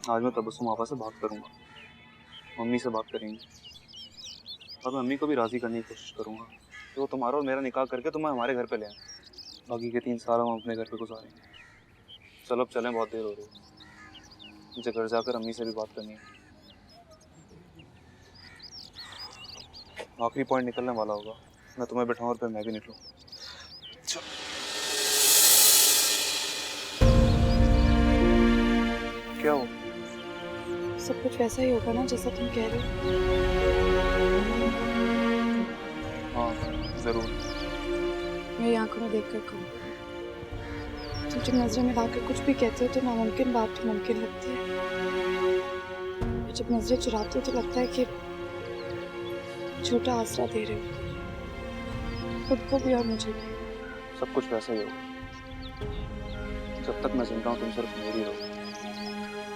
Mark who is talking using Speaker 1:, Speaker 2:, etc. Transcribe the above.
Speaker 1: आज मैं तबस्सुम आपा से बात करूंगा, मम्मी से बात करेंगे और मैं मम्मी को भी राजी करने की कोशिश करूंगा कि वो तुम्हारा और मेरा निकाह करके तुम्हें हमारे घर पे ले आए। बाकी के 3 साल हम अपने घर पे गुजारेंगे। चलो अब चलें, बहुत देर हो रही है, मुझे घर जाकर अम्मी से भी बात करनी है। आखिरी पॉइंट निकलने वाला होगा, मैं तुम्हें बैठाऊं और फिर मैं भी निकलूं। क्या हो?
Speaker 2: सब कुछ वैसा ही होगा ना जैसा तुम कह रहे हो।
Speaker 1: हाँ जरूर।
Speaker 2: मेरी आंखों में देखकर कहो, तुम जब नजरें मिलाकर कुछ भी कहते हो तो नामुमकिन बात भी मुमकिन लगती है, और जब नजरें चुराते हो तो लगता है कि छोटा आसरा दे रहे हो, खुद को भी और मुझे भी।
Speaker 1: सब कुछ वैसा ही होगा, जब तक मैं जिंदा हूँ तुम सिर्फ मेरी रहो।